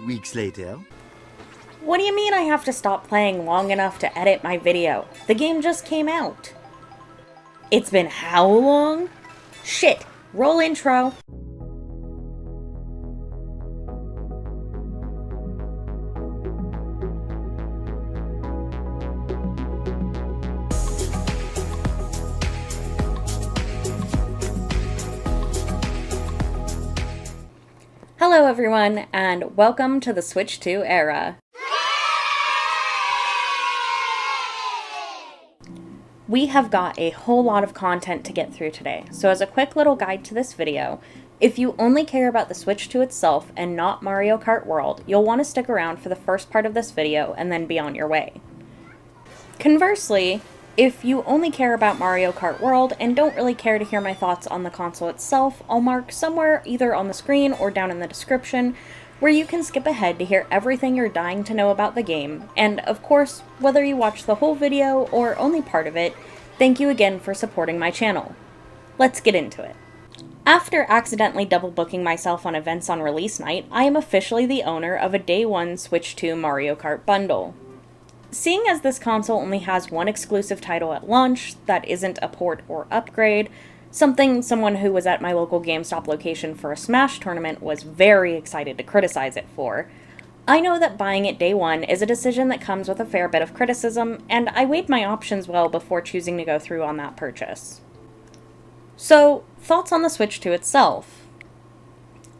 weeks later. What do you mean I have to stop playing long enough to edit my video? The game just came out. It's been how long? Shit, roll intro. Hello everyone, and welcome to the Switch 2 era. We have got a whole lot of content to get through today, so as a quick little guide to this video, if you only care about the Switch 2 itself and not Mario Kart World, you'll want to stick around for the first part of this video and then be on your way. Conversely, if you only care about Mario Kart World and don't really care to hear my thoughts on the console itself, I'll mark somewhere either on the screen or down in the description where you can skip ahead to hear everything you're dying to know about the game, and of course, whether you watch the whole video or only part of it, thank you again for supporting my channel. Let's get into it. After accidentally double booking myself on events on release night, I am officially the owner of a Day 1 Switch 2 Mario Kart bundle. Seeing as this console only has one exclusive title at launch that isn't a port or upgrade, something someone who was at my local GameStop location for a Smash tournament was very excited to criticize it for, I know that buying it day one is a decision that comes with a fair bit of criticism, and I weighed my options well before choosing to go through on that purchase. So, thoughts on the Switch 2 itself.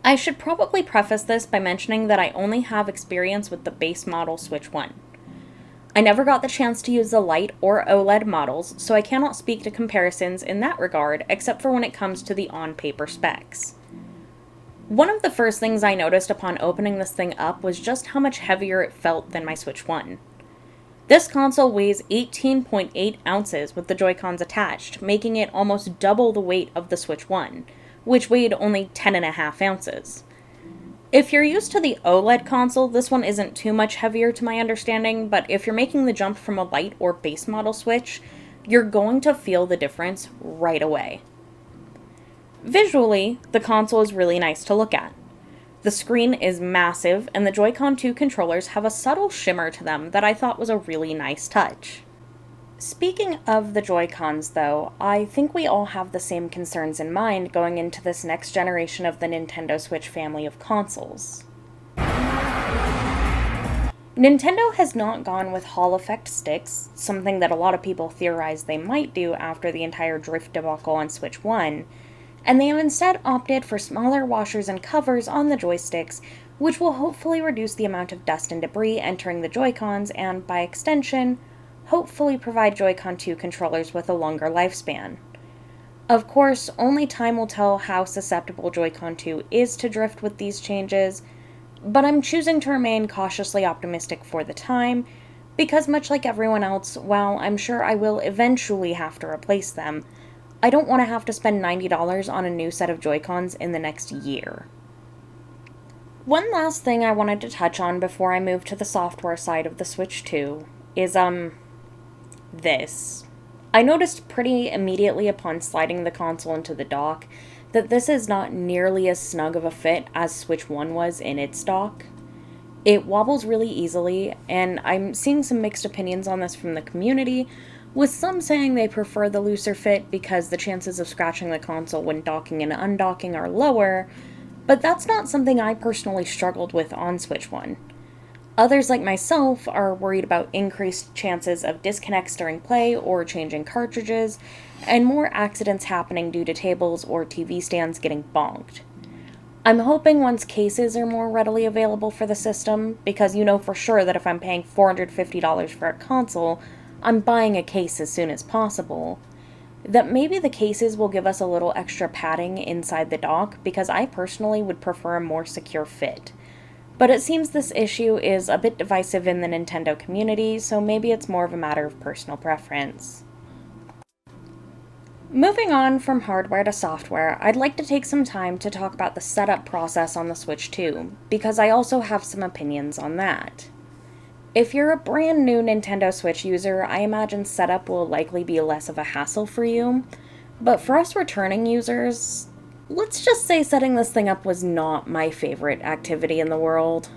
I should probably preface this by mentioning that I only have experience with the base model Switch 1. I never got the chance to use the Lite or OLED models, so I cannot speak to comparisons in that regard, except for when it comes to the on-paper specs. One of the first things I noticed upon opening this thing up was just how much heavier it felt than my Switch 1. This console weighs 18.8 ounces with the Joy-Cons attached, making it almost double the weight of the Switch 1, which weighed only 10.5 ounces. If you're used to the OLED console, this one isn't too much heavier to my understanding, but if you're making the jump from a Lite or base model Switch, you're going to feel the difference right away. Visually, the console is really nice to look at. The screen is massive, and the Joy-Con 2 controllers have a subtle shimmer to them that I thought was a really nice touch. Speaking of the Joy-Cons, though, I think we all have the same concerns in mind going into this next generation of the Nintendo Switch family of consoles. Nintendo has not gone with Hall effect sticks, something that a lot of people theorize they might do after the entire drift debacle on Switch 1, and they have instead opted for smaller washers and covers on the joysticks, which will hopefully reduce the amount of dust and debris entering the Joy-Cons and, by extension, hopefully provide Joy-Con 2 controllers with a longer lifespan. Of course, only time will tell how susceptible Joy-Con 2 is to drift with these changes, but I'm choosing to remain cautiously optimistic for the time, because much like everyone else, while I'm sure I will eventually have to replace them, I don't want to have to spend $90 on a new set of Joy-Cons in the next year. One last thing I wanted to touch on before I move to the software side of the Switch 2 is, this. I noticed pretty immediately upon sliding the console into the dock that this is not nearly as snug of a fit as Switch 1 was in its dock. It wobbles really easily, and I'm seeing some mixed opinions on this from the community, with some saying they prefer the looser fit because the chances of scratching the console when docking and undocking are lower, but that's not something I personally struggled with on Switch 1. Others, like myself, are worried about increased chances of disconnects during play or changing cartridges, and more accidents happening due to tables or TV stands getting bonked. I'm hoping once cases are more readily available for the system, because you know for sure that if I'm paying $450 for a console, I'm buying a case as soon as possible, that maybe the cases will give us a little extra padding inside the dock, because I personally would prefer a more secure fit. But it seems this issue is a bit divisive in the Nintendo community, so maybe it's more of a matter of personal preference. Moving on from hardware to software, I'd like to take some time to talk about the setup process on the Switch 2, because I also have some opinions on that. If you're a brand new Nintendo Switch user, I imagine setup will likely be less of a hassle for you, but for us returning users, let's just say setting this thing up was not my favorite activity in the world.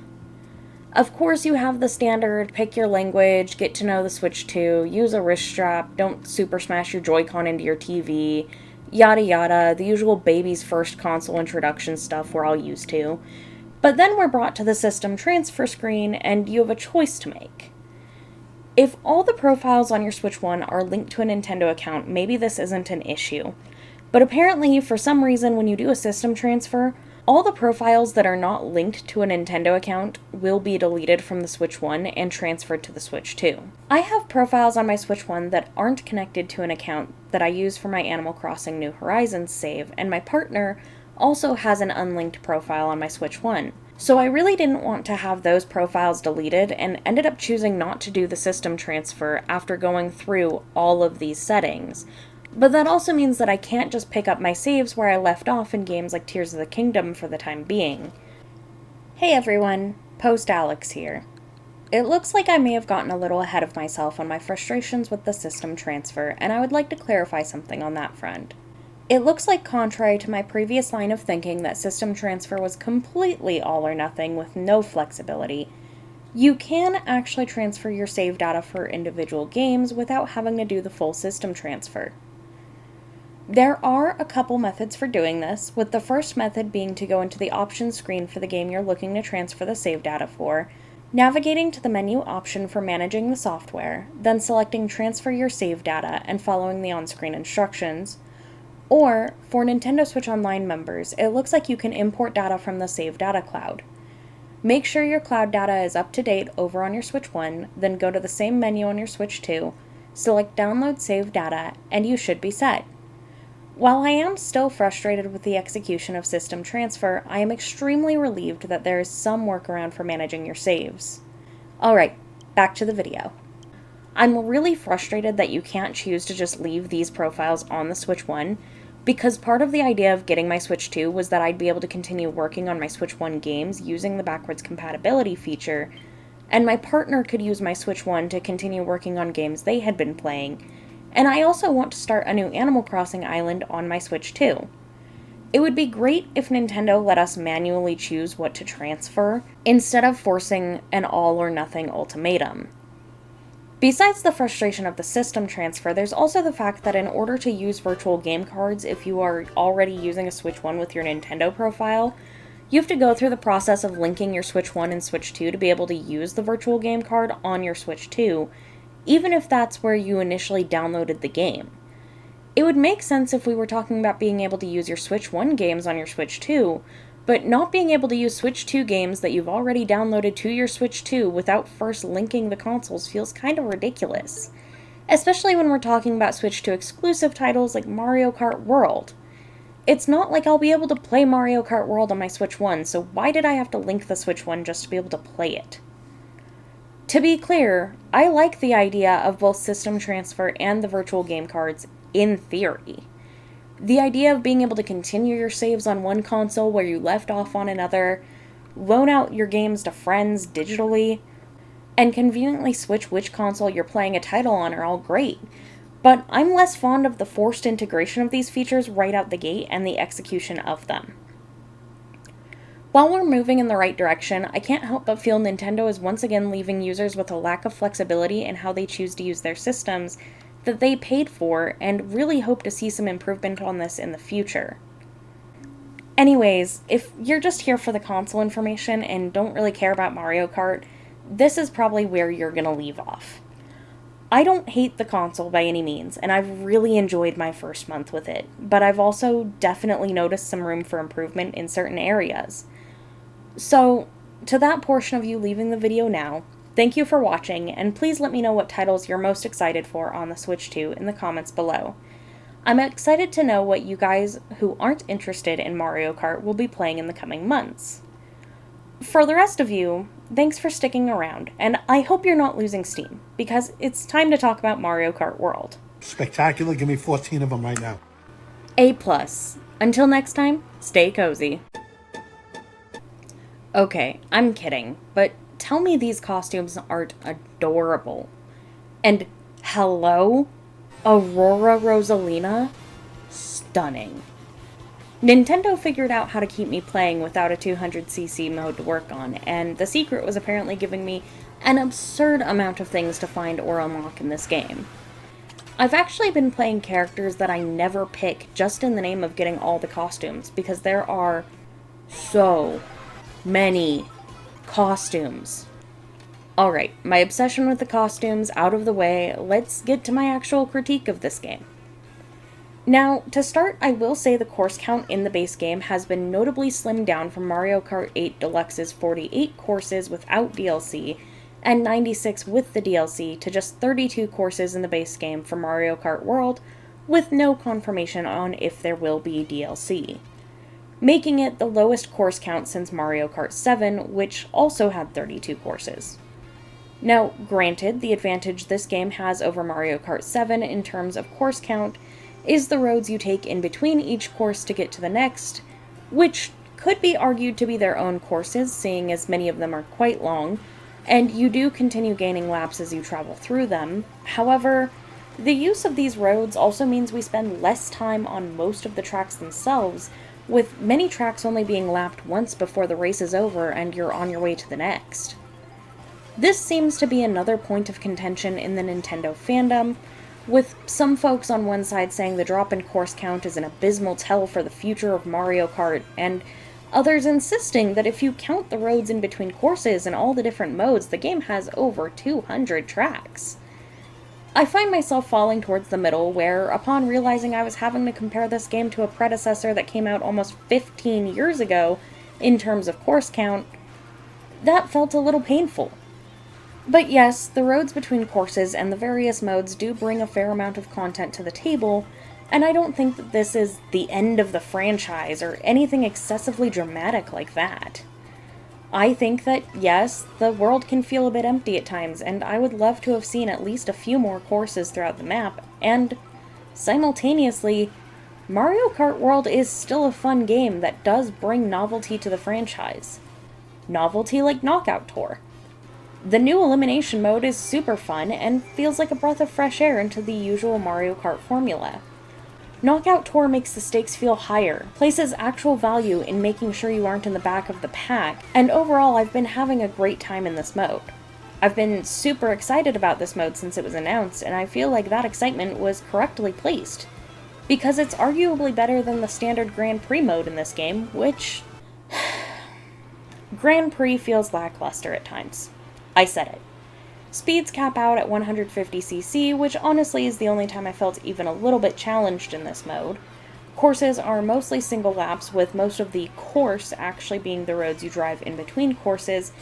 Of course, you have the standard pick your language, get to know the Switch 2, use a wrist strap, don't super smash your Joy-Con into your TV, yada yada, the usual baby's first console introduction stuff we're all used to. But then we're brought to the system transfer screen, and you have a choice to make. If all the profiles on your Switch 1 are linked to a Nintendo account, maybe this isn't an issue. But apparently, for some reason, when you do a system transfer, all the profiles that are not linked to a Nintendo account will be deleted from the Switch 1 and transferred to the Switch 2. I have profiles on my Switch 1 that aren't connected to an account that I use for my Animal Crossing New Horizons save, and my partner also has an unlinked profile on my Switch 1. So I really didn't want to have those profiles deleted and ended up choosing not to do the system transfer after going through all of these settings. But that also means that I can't just pick up my saves where I left off in games like Tears of the Kingdom for the time being. Hey everyone, Post Alex here. It looks like I may have gotten a little ahead of myself on my frustrations with the system transfer, and I would like to clarify something on that front. It looks like, contrary to my previous line of thinking that system transfer was completely all or nothing with no flexibility, you can actually transfer your save data for individual games without having to do the full system transfer. There are a couple methods for doing this, with the first method being to go into the options screen for the game you're looking to transfer the save data for, navigating to the menu option for managing the software, then selecting transfer your save data and following the on-screen instructions. Or, for Nintendo Switch Online members, it looks like you can import data from the Save Data Cloud. Make sure your cloud data is up to date over on your Switch 1, then go to the same menu on your Switch 2, select Download Save Data, and you should be set. While I am still frustrated with the execution of system transfer, I am extremely relieved that there is some workaround for managing your saves. Alright, back to the video. I'm really frustrated that you can't choose to just leave these profiles on the Switch 1, because part of the idea of getting my Switch 2 was that I'd be able to continue working on my Switch 1 games using the backwards compatibility feature, and my partner could use my Switch 1 to continue working on games they had been playing, and I also want to start a new Animal Crossing island on my Switch 2. It would be great if Nintendo let us manually choose what to transfer, instead of forcing an all-or-nothing ultimatum. Besides the frustration of the system transfer, there's also the fact that in order to use virtual game cards if you are already using a Switch 1 with your Nintendo profile, you have to go through the process of linking your Switch 1 and Switch 2 to be able to use the virtual game card on your Switch 2, even if that's where you initially downloaded the game. It would make sense if we were talking about being able to use your Switch 1 games on your Switch 2, but not being able to use Switch 2 games that you've already downloaded to your Switch 2 without first linking the consoles feels kind of ridiculous. Especially when we're talking about Switch 2 exclusive titles like Mario Kart World. It's not like I'll be able to play Mario Kart World on my Switch 1, so why did I have to link the Switch 1 just to be able to play it? To be clear, I like the idea of both system transfer and the virtual game cards in theory. The idea of being able to continue your saves on one console where you left off on another, loan out your games to friends digitally, and conveniently switch which console you're playing a title on are all great, but I'm less fond of the forced integration of these features right out the gate and the execution of them. While we're moving in the right direction, I can't help but feel Nintendo is once again leaving users with a lack of flexibility in how they choose to use their systems that they paid for, and really hope to see some improvement on this in the future. Anyways, if you're just here for the console information and don't really care about Mario Kart, this is probably where you're gonna leave off. I don't hate the console by any means, and I've really enjoyed my first month with it, but I've also definitely noticed some room for improvement in certain areas. So, to that portion of you leaving the video now, thank you for watching, and please let me know what titles you're most excited for on the Switch 2 in the comments below. I'm excited to know what you guys who aren't interested in Mario Kart will be playing in the coming months. For the rest of you, thanks for sticking around, and I hope you're not losing steam, because it's time to talk about Mario Kart World. Spectacular, give me 14 of them right now. A+. Until next time, stay cozy. Okay, I'm kidding, but tell me these costumes aren't adorable. And hello? Aurora Rosalina? Stunning. Nintendo figured out how to keep me playing without a 200cc mode to work on, and the secret was apparently giving me an absurd amount of things to find or unlock in this game. I've actually been playing characters that I never pick just in the name of getting all the costumes, because there are so many costumes. Alright, my obsession with the costumes out of the way, let's get to my actual critique of this game. Now, to start, I will say the course count in the base game has been notably slimmed down from Mario Kart 8 Deluxe's 48 courses without DLC, and 96 with the DLC, to just 32 courses in the base game for Mario Kart World, with no confirmation on if there will be DLC, making it the lowest course count since Mario Kart 7, which also had 32 courses. Now, granted, the advantage this game has over Mario Kart 7 in terms of course count is the roads you take in between each course to get to the next, which could be argued to be their own courses, seeing as many of them are quite long, and you do continue gaining laps as you travel through them. However, the use of these roads also means we spend less time on most of the tracks themselves, with many tracks only being lapped once before the race is over and you're on your way to the next. This seems to be another point of contention in the Nintendo fandom, with some folks on one side saying the drop in course count is an abysmal tell for the future of Mario Kart, and others insisting that if you count the roads in between courses and all the different modes, the game has over 200 tracks. I find myself falling towards the middle, where, upon realizing I was having to compare this game to a predecessor that came out almost 15 years ago in terms of course count, that felt a little painful. But yes, the roads between courses and the various modes do bring a fair amount of content to the table, and I don't think that this is the end of the franchise or anything excessively dramatic like that. I think that, yes, the world can feel a bit empty at times, and I would love to have seen at least a few more courses throughout the map, and simultaneously, Mario Kart World is still a fun game that does bring novelty to the franchise. Novelty like Knockout Tour. The new elimination mode is super fun and feels like a breath of fresh air into the usual Mario Kart formula. Knockout Tour makes the stakes feel higher, places actual value in making sure you aren't in the back of the pack, and overall I've been having a great time in this mode. I've been super excited about this mode since it was announced, and I feel like that excitement was correctly placed, because it's arguably better than the standard Grand Prix mode in this game, which Grand Prix feels lackluster at times. I said it. Speeds cap out at 150cc, which honestly is the only time I felt even a little bit challenged in this mode. Courses are mostly single laps, with most of the course actually being the roads you drive in between courses,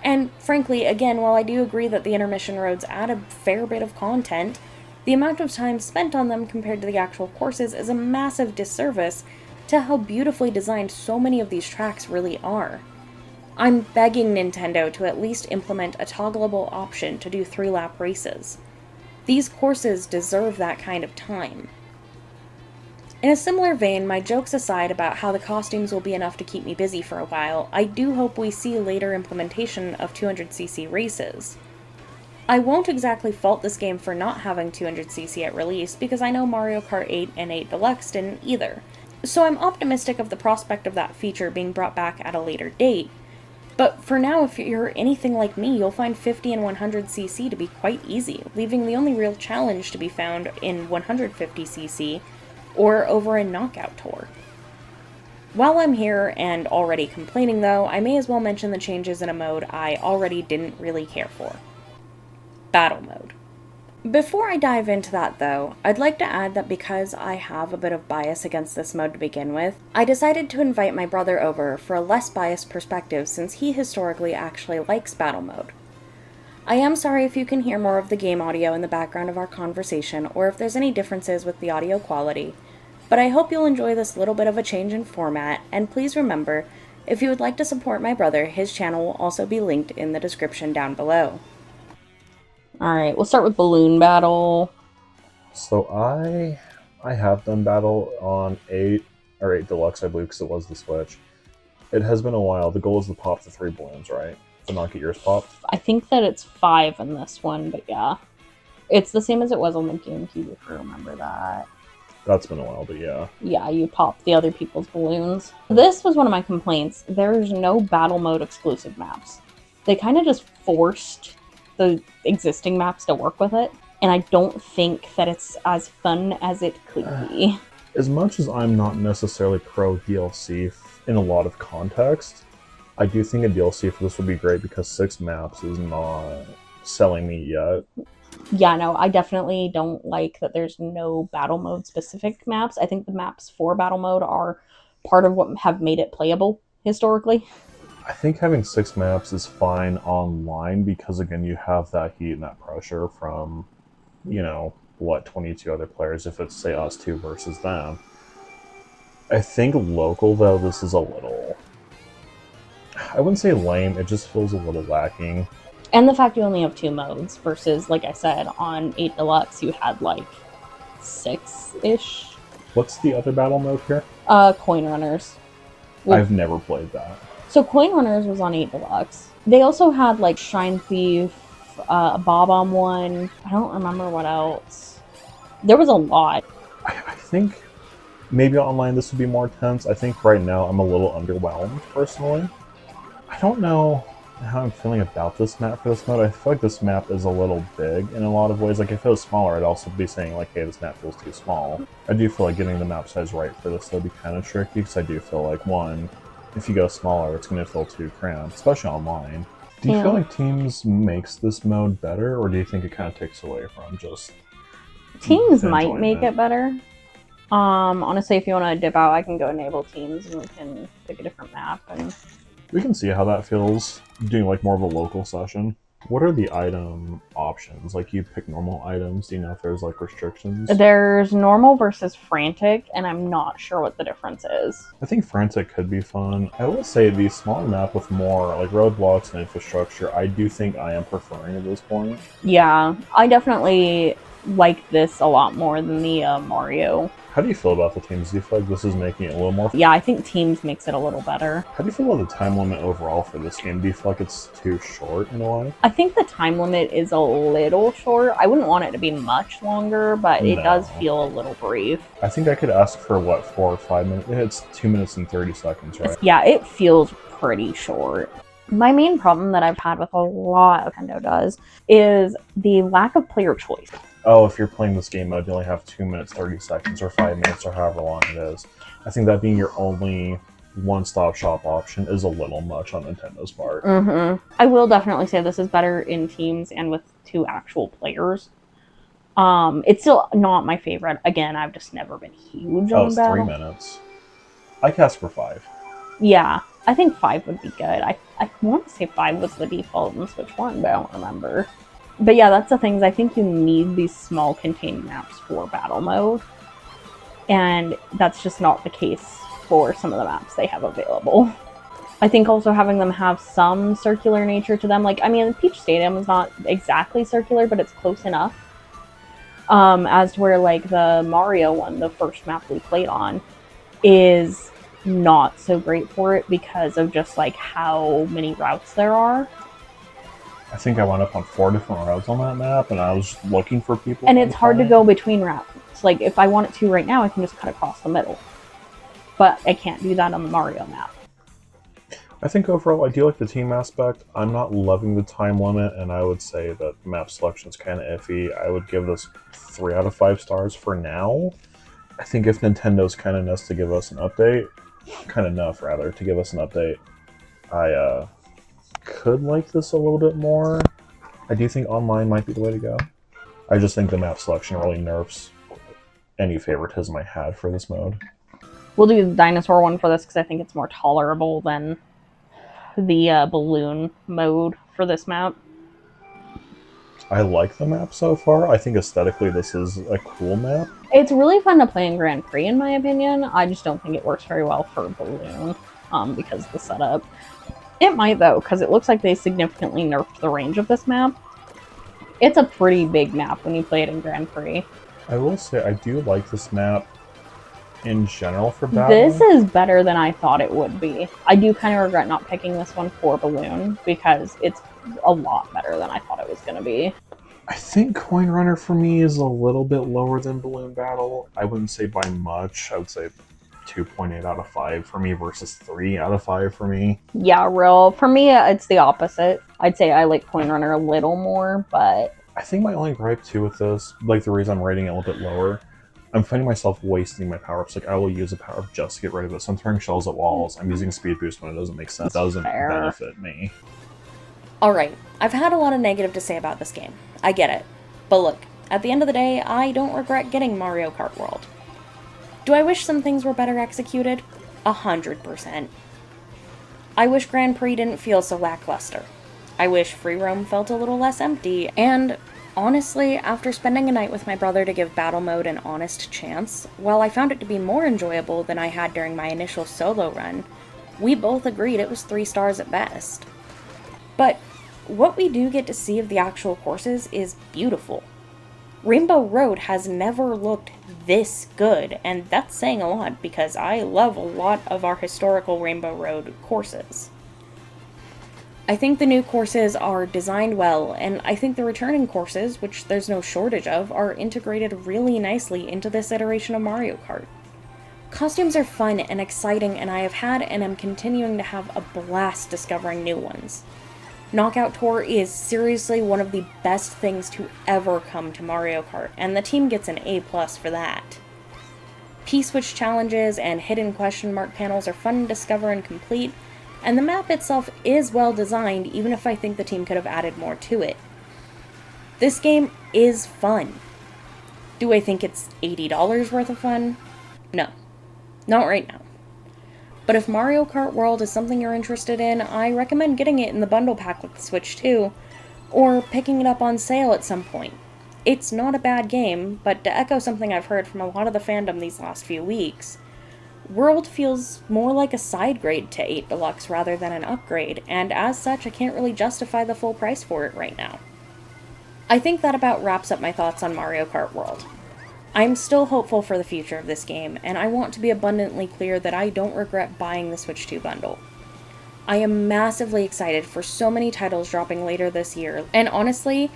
and frankly, again, while I do agree that the intermission roads add a fair bit of content, the amount of time spent on them compared to the actual courses is a massive disservice to how beautifully designed so many of these tracks really are. I'm begging Nintendo to at least implement a toggleable option to do 3-lap races. These courses deserve that kind of time. In a similar vein, my jokes aside about how the costumes will be enough to keep me busy for a while, I do hope we see later implementation of 200cc races. I won't exactly fault this game for not having 200cc at release, because I know Mario Kart 8 and 8 Deluxe didn't either, so I'm optimistic of the prospect of that feature being brought back at a later date. But for now, if you're anything like me, you'll find 50 and 100cc to be quite easy, leaving the only real challenge to be found in 150cc or over in Knockout Tour. While I'm here and already complaining though, I may as well mention the changes in a mode I already didn't really care for. Battle Mode. Before I dive into that though, I'd like to add that because I have a bit of bias against this mode to begin with, I decided to invite my brother over for a less biased perspective since he historically actually likes Battle Mode. I am sorry if you can hear more of the game audio in the background of our conversation or if there's any differences with the audio quality, but I hope you'll enjoy this little bit of a change in format, and please remember, if you would like to support my brother, his channel will also be linked in the description down below. Alright, we'll start with Balloon Battle. So I have done Battle on 8, or 8 Deluxe, I believe, because it was the Switch. It has been a while. The goal is to pop the 3 balloons, right? To not get yours popped? I think that it's 5 in this one, but yeah. It's the same as it was on the GameCube, if you remember that. That's been a while, but yeah. Yeah, you pop the other people's balloons. This was one of my complaints. There's no battle mode exclusive maps. They kind of just forced the existing maps to work with it, and I don't think that it's as fun as it could be. As much as I'm not necessarily pro DLC in a lot of context, I do think a DLC for this would be great because 6 maps is not selling me yet. Yeah, no, I definitely don't like that there's no battle mode specific maps. I think the maps for battle mode are part of what have made it playable historically. I think having 6 maps is fine online because, again, you have that heat and that pressure from, 22 other players if it's, say, us 2 versus them. I think local, though, this is a little... I wouldn't say lame, it just feels a little lacking. And the fact you only have 2 modes versus, like I said, on 8 Deluxe you had like 6-ish. What's the other battle mode here? Coin Runners. Well, I've never played that. so Coin Runners was on 8 Deluxe. They also had like Shine Thief, a Bob-omb one. I don't remember what else. There was a lot. I think maybe online this would be more tense. I think right now I'm a little underwhelmed, personally. I don't know how I'm feeling about this map for this mode. I feel like this map is a little big in a lot of ways. Like, if it was smaller, I'd also be saying, like, hey, this map feels too small. I do feel like getting the map size right for this would be kind of tricky, because I do feel like, one, if you go smaller, it's going to feel too cramped, especially online. Do you feel like Teams makes this mode better, or do you think it kind of takes away from just... Teams might make it better. Honestly, if you want to dip out, I can go enable Teams and we can pick a different map. And we can see how that feels, doing like more of a local session. What are the item options? Like, you pick normal items, do you know if there's like restrictions? There's normal versus frantic, and I'm not sure what the difference is. I think frantic could be fun. I will say the smaller map with more like roadblocks and infrastructure, I do think I am preferring at this point. Yeah, I definitely like this a lot more than the Mario. How do you feel about the teams? Do you feel like this is making it a little more... Yeah, I think Teams makes it a little better. How do you feel about the time limit overall for this game? Do you feel like it's too short in a way? I think the time limit is a little short. I wouldn't want it to be much longer, but it does feel a little brief. I think I could ask for, what, 4 or 5 minutes? It's 2 minutes and 30 seconds, right? Yeah, it feels pretty short. My main problem that I've had with a lot of Nintendo does is the lack of player choice. Oh, if you're playing this game mode, you only have 2 minutes, 30 seconds, or 5 minutes, or however long it is. I think that being your only one-stop shop option is a little much on Nintendo's part. I will definitely say this is better in Teams and with 2 actual players. It's still not my favorite. Again, I've just never been huge on it's battle. 3 minutes. I cast for 5. Yeah, I think 5 would be good. I want to say 5 was the default in Switch 1, but I don't remember. But yeah, that's the thing. I think you need these small contained maps for battle mode. And that's just not the case for some of the maps they have available. I think also having them have some circular nature to them. Like, I mean, Peach Stadium is not exactly circular, but it's close enough. As to where, like, the Mario one, the first map we played on, is not so great for it because of just, like, how many routes there are. I think I wound up on 4 different routes on that map, and I was looking for people. And it's hard to go between routes. Like, if I wanted to right now, I can just cut across the middle. But I can't do that on the Mario map. I think overall, I do like the team aspect. I'm not loving the time limit, and I would say that map selection is kind of iffy. I would give this 3 out of 5 stars for now. I think if Nintendo's kind enough to give us an update, to give us an update, I could like this a little bit more. I do think online might be the way to go. I just think the map selection really nerfs any favoritism I had for this mode. We'll do the dinosaur one for this because I think it's more tolerable than the balloon mode for this map. I like the map so far. I think aesthetically this is a cool map. It's really fun to play in Grand Prix in my opinion. I just don't think it works very well for balloon because of the setup. It might though, because it looks like they significantly nerfed the range of this map. It's a pretty big map when you play it in Grand Prix. I will say I do like this map in general for battle. This is better than I thought it would be. I do kind of regret not picking this one for balloon because it's a lot better than I thought it was going to be. I think Coin Runner for me is a little bit lower than Balloon Battle. I wouldn't say by much. I would say 2.8 out of 5 for me versus 3 out of 5 for me. Yeah, real. For me, it's the opposite. I'd say I like Coin Runner a little more, but... I think my only gripe too with this, like the reason I'm rating it a little bit lower, I'm finding myself wasting my power-ups. Like, I will use a power-up just to get rid of it. So I'm throwing shells at walls. I'm using Speed Boost when it doesn't make sense. It doesn't benefit me. Alright, I've had a lot of negative to say about this game. I get it. But look, at the end of the day, I don't regret getting Mario Kart World. Do I wish some things were better executed? 100%. I wish Grand Prix didn't feel so lackluster. I wish free roam felt a little less empty, and honestly, after spending a night with my brother to give battle mode an honest chance, while I found it to be more enjoyable than I had during my initial solo run, we both agreed it was 3 stars at best. But what we do get to see of the actual courses is beautiful. Rainbow Road has never looked this good, and that's saying a lot because I love a lot of our historical Rainbow Road courses. I think the new courses are designed well, and I think the returning courses, which there's no shortage of, are integrated really nicely into this iteration of Mario Kart. Costumes are fun and exciting, and I have had and am continuing to have a blast discovering new ones. Knockout Tour is seriously one of the best things to ever come to Mario Kart, and the team gets an A+ for that. P-switch challenges and hidden question mark panels are fun to discover and complete, and the map itself is well designed, even if I think the team could have added more to it. This game is fun. Do I think it's $80 worth of fun? No. Not right now. But if Mario Kart World is something you're interested in, I recommend getting it in the bundle pack with the Switch 2, or picking it up on sale at some point. It's not a bad game, but to echo something I've heard from a lot of the fandom these last few weeks, World feels more like a side grade to 8 Deluxe rather than an upgrade, and as such I can't really justify the full price for it right now. I think that about wraps up my thoughts on Mario Kart World. I'm still hopeful for the future of this game, and I want to be abundantly clear that I don't regret buying the Switch 2 bundle. I am massively excited for so many titles dropping later this year, and honestly,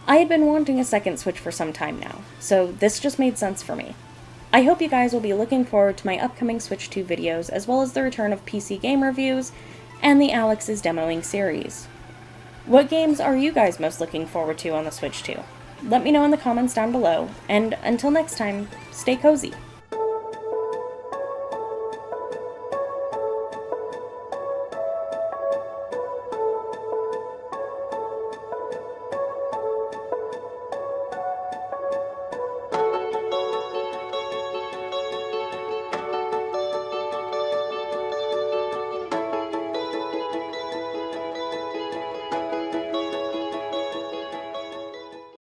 I had been wanting a second Switch for some time now, so this just made sense for me. I hope you guys will be looking forward to my upcoming Switch 2 videos, as well as the return of PC game reviews, and the Alex's Demoing series. What games are you guys most looking forward to on the Switch 2? Let me know in the comments down below, and until next time, stay cozy.